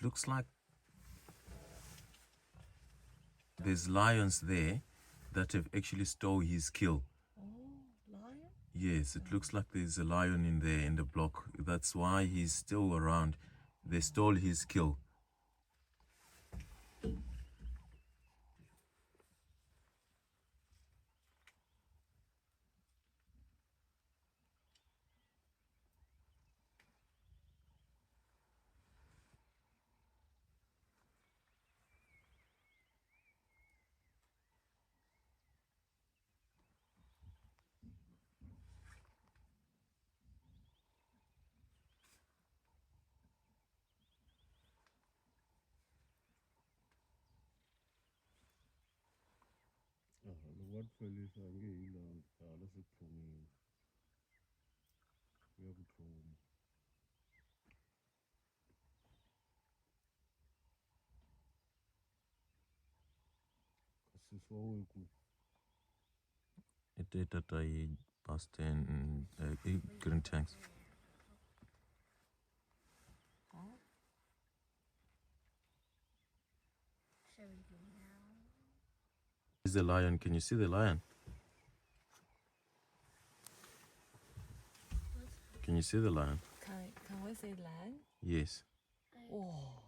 looks like there's lions there that have actually stole his kill. Oh, lion? Yes, it looks like there's a lion in there in the block. That's why he's still around. They stole his kill. What fellas angehila ngidala sekuthomile uyakuthoma kasisi wawekhu It did that I passed in green tanks. Huh? Shall we go now? Is the lion? Can you see the lion? Can you see the lion? Can we see land? Yes. Oh.